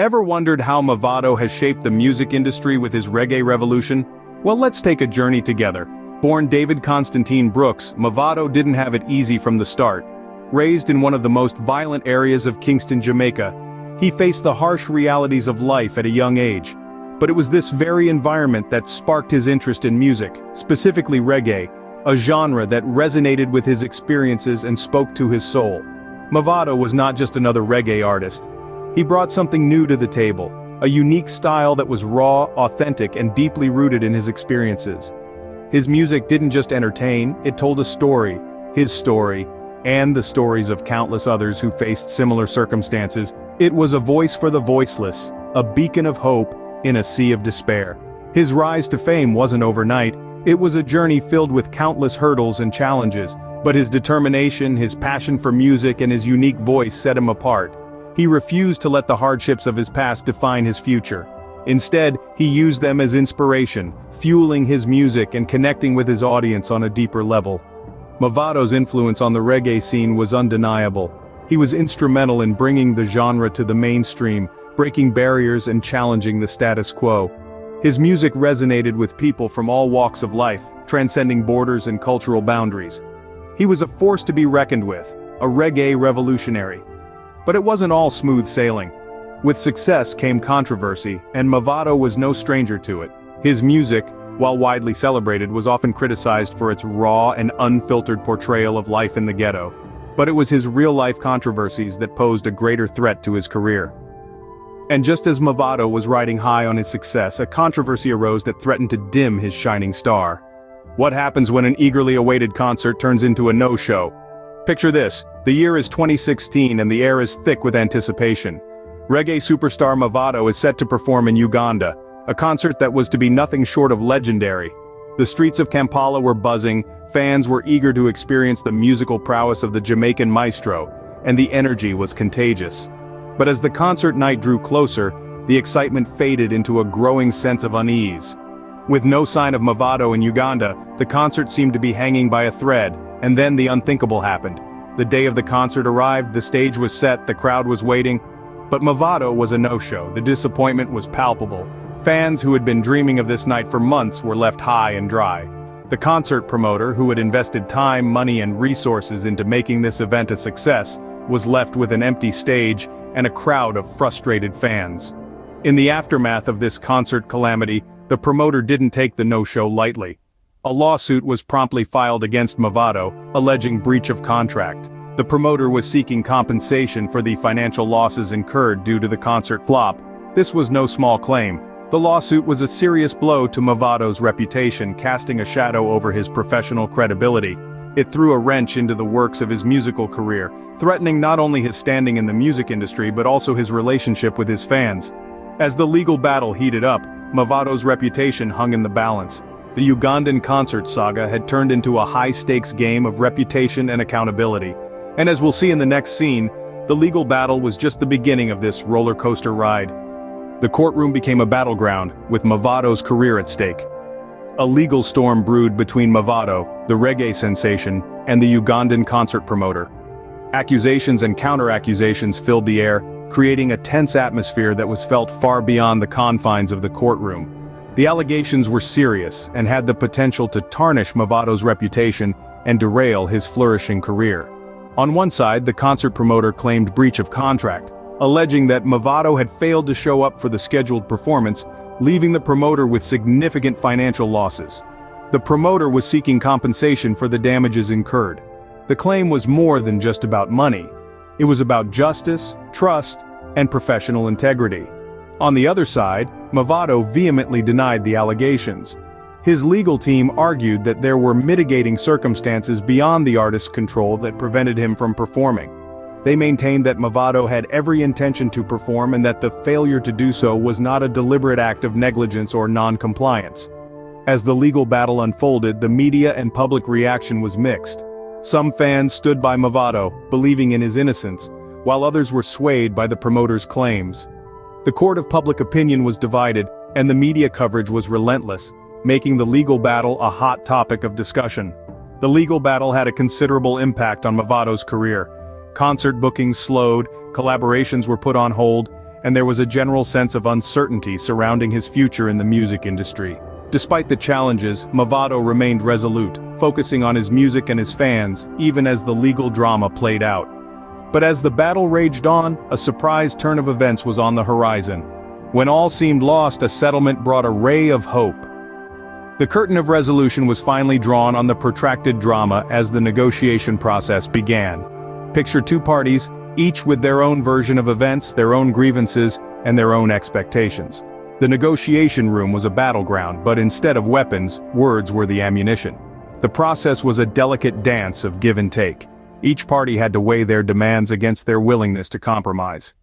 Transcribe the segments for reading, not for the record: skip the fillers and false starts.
Ever wondered how Mavado has shaped the music industry with his reggae revolution? Well, let's take a journey together. Born David Constantine Brooks, Mavado didn't have it easy from the start. Raised in one of the most violent areas of Kingston, Jamaica, he faced the harsh realities of life at a young age. But it was this very environment that sparked his interest in music, specifically reggae, a genre that resonated with his experiences and spoke to his soul. Mavado was not just another reggae artist. He brought something new to the table, a unique style that was raw, authentic, and deeply rooted in his experiences. His music didn't just entertain, it told a story, his story, and the stories of countless others who faced similar circumstances. It was a voice for the voiceless, a beacon of hope in a sea of despair. His rise to fame wasn't overnight, it was a journey filled with countless hurdles and challenges, but his determination, his passion for music, and his unique voice set him apart. He refused to let the hardships of his past define his future. Instead, he used them as inspiration, fueling his music and connecting with his audience on a deeper level. Mavado's influence on the reggae scene was undeniable. He was instrumental in bringing the genre to the mainstream, breaking barriers and challenging the status quo. His music resonated with people from all walks of life, transcending borders and cultural boundaries. He was a force to be reckoned with, a reggae revolutionary. But it wasn't all smooth sailing. With success came controversy, and Mavado was no stranger to it. His music, while widely celebrated, was often criticized for its raw and unfiltered portrayal of life in the ghetto. But it was his real-life controversies that posed a greater threat to his career. And just as Mavado was riding high on his success, a controversy arose that threatened to dim his shining star. What happens when an eagerly awaited concert turns into a no-show? Picture this, the year is 2016 and the air is thick with anticipation. Reggae superstar Mavado is set to perform in Uganda, a concert that was to be nothing short of legendary. The streets of Kampala were buzzing, fans were eager to experience the musical prowess of the Jamaican maestro, and the energy was contagious. But as the concert night drew closer, the excitement faded into a growing sense of unease. With no sign of Mavado in Uganda, the concert seemed to be hanging by a thread, and then the unthinkable happened. The day of the concert arrived, the stage was set, the crowd was waiting. But Mavado was a no-show. The disappointment was palpable. Fans who had been dreaming of this night for months were left high and dry. The concert promoter, who had invested time, money, and resources into making this event a success, was left with an empty stage and a crowd of frustrated fans. In the aftermath of this concert calamity, the promoter didn't take the no-show lightly. A lawsuit was promptly filed against Mavado, alleging breach of contract. The promoter was seeking compensation for the financial losses incurred due to the concert flop. This was no small claim. The lawsuit was a serious blow to Mavado's reputation, casting a shadow over his professional credibility. It threw a wrench into the works of his musical career, threatening not only his standing in the music industry but also his relationship with his fans. As the legal battle heated up, Mavado's reputation hung in the balance. The Ugandan concert saga had turned into a high-stakes game of reputation and accountability. And as we'll see in the next scene, the legal battle was just the beginning of this roller coaster ride. The courtroom became a battleground, with Mavado's career at stake. A legal storm brewed between Mavado, the reggae sensation, and the Ugandan concert promoter. Accusations and counter-accusations filled the air, creating a tense atmosphere that was felt far beyond the confines of the courtroom. The allegations were serious and had the potential to tarnish Mavado's reputation and derail his flourishing career. On one side, the concert promoter claimed breach of contract, alleging that Mavado had failed to show up for the scheduled performance, leaving the promoter with significant financial losses. The promoter was seeking compensation for the damages incurred. The claim was more than just about money. It was about justice, trust, and professional integrity. On the other side, Mavado vehemently denied the allegations. His legal team argued that there were mitigating circumstances beyond the artist's control that prevented him from performing. They maintained that Mavado had every intention to perform and that the failure to do so was not a deliberate act of negligence or non-compliance. As the legal battle unfolded, the media and public reaction was mixed. Some fans stood by Mavado, believing in his innocence, while others were swayed by the promoter's claims. The court of public opinion was divided, and the media coverage was relentless, making the legal battle a hot topic of discussion. The legal battle had a considerable impact on Mavado's career. Concert bookings slowed, collaborations were put on hold, and there was a general sense of uncertainty surrounding his future in the music industry. Despite the challenges, Mavado remained resolute, focusing on his music and his fans, even as the legal drama played out. But as the battle raged on, a surprise turn of events was on the horizon. When all seemed lost, a settlement brought a ray of hope. The curtain of resolution was finally drawn on the protracted drama as the negotiation process began. Picture two parties, each with their own version of events, their own grievances, and their own expectations. The negotiation room was a battleground, but instead of weapons, words were the ammunition. The process was a delicate dance of give and take. Each party had to weigh their demands against their willingness to compromise.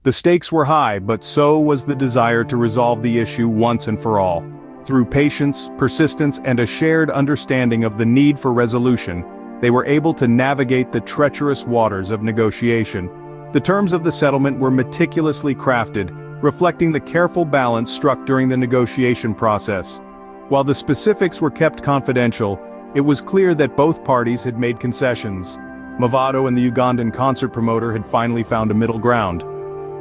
The stakes were high, but so was the desire to resolve the issue once and for all. Through patience, persistence, and a shared understanding of the need for resolution, they were able to navigate the treacherous waters of negotiation. The terms of the settlement were meticulously crafted, reflecting the careful balance struck during the negotiation process. While the specifics were kept confidential, it was clear that both parties had made concessions. Mavado and the Ugandan concert promoter had finally found a middle ground.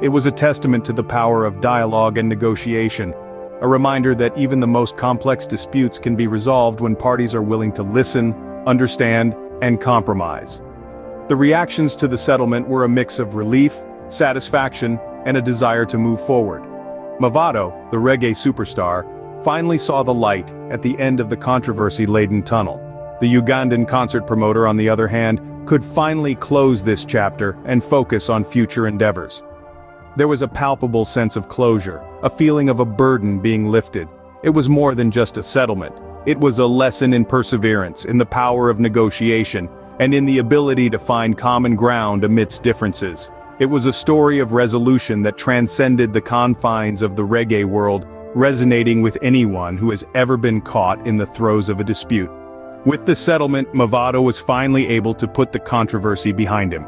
It was a testament to the power of dialogue and negotiation, a reminder that even the most complex disputes can be resolved when parties are willing to listen, understand, and compromise. The reactions to the settlement were a mix of relief, satisfaction, and a desire to move forward. Mavado, the reggae superstar, finally saw the light at the end of the controversy-laden tunnel. The Ugandan concert promoter, on the other hand, could finally close this chapter and focus on future endeavors. There was a palpable sense of closure, a feeling of a burden being lifted. It was more than just a settlement. It was a lesson in perseverance, in the power of negotiation, and in the ability to find common ground amidst differences. It was a story of resolution that transcended the confines of the reggae world, resonating with anyone who has ever been caught in the throes of a dispute. With the settlement, Mavado was finally able to put the controversy behind him.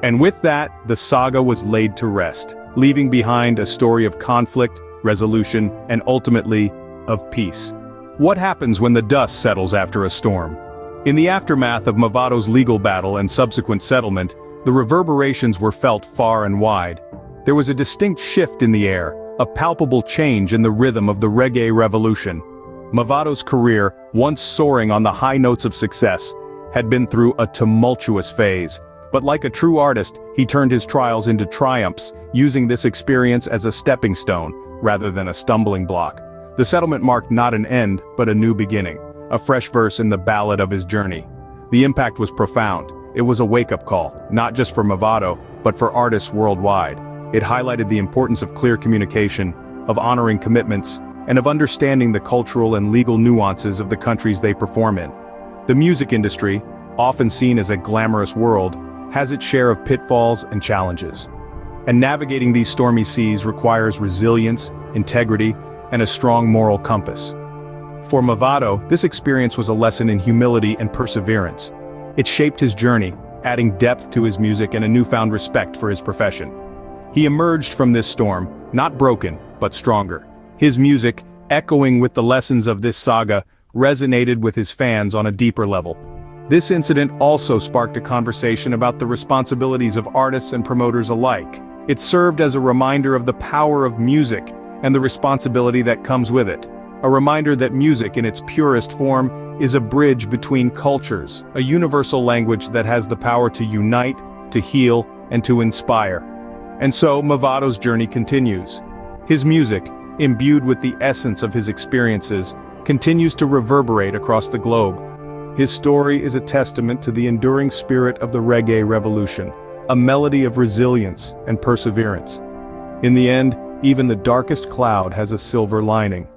And with that, the saga was laid to rest, leaving behind a story of conflict, resolution, and ultimately, of peace. What happens when the dust settles after a storm? In the aftermath of Mavado's legal battle and subsequent settlement, the reverberations were felt far and wide. There was a distinct shift in the air, a palpable change in the rhythm of the reggae revolution. Mavado's career, once soaring on the high notes of success, had been through a tumultuous phase. But like a true artist, he turned his trials into triumphs, using this experience as a stepping stone, rather than a stumbling block. The settlement marked not an end, but a new beginning, a fresh verse in the ballad of his journey. The impact was profound. It was a wake-up call, not just for Mavado, but for artists worldwide. It highlighted the importance of clear communication, of honoring commitments, and of understanding the cultural and legal nuances of the countries they perform in. The music industry, often seen as a glamorous world, has its share of pitfalls and challenges. And navigating these stormy seas requires resilience, integrity, and a strong moral compass. For Mavado, this experience was a lesson in humility and perseverance. It shaped his journey, adding depth to his music and a newfound respect for his profession. He emerged from this storm, not broken, but stronger. His music, echoing with the lessons of this saga, resonated with his fans on a deeper level. This incident also sparked a conversation about the responsibilities of artists and promoters alike. It served as a reminder of the power of music and the responsibility that comes with it. A reminder that music in its purest form is a bridge between cultures, a universal language that has the power to unite, to heal, and to inspire. And so, Mavado's journey continues. His music, imbued with the essence of his experiences, continues to reverberate across the globe. His story is a testament to the enduring spirit of the reggae revolution, a melody of resilience and perseverance. In the end, even the darkest cloud has a silver lining.